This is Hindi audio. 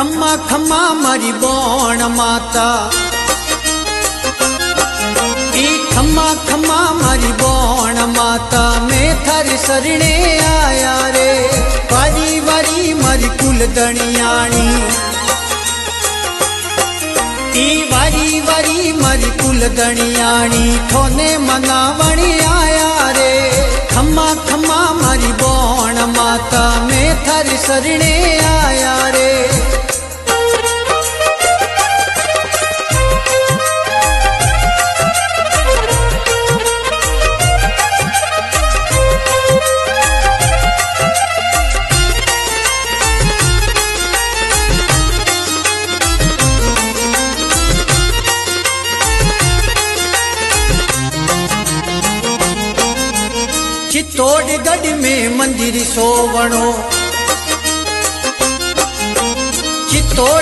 खम्मा खम्मा मारी बोण माता, ई खम्मा खम्मा मारी बोण माता, मैं थारी शरणे आया रे। वारी वारी मारी कुलदणियाणी, ई वारी वारी मारी कुलदणियाणी, थोने मनावणी आया रे। खम्मा खम्मा मारी बोण माता, मैं थारी शरणे आया रे। चित्तौड़गढ़ में मंदिर सोवणो, चित्तौड़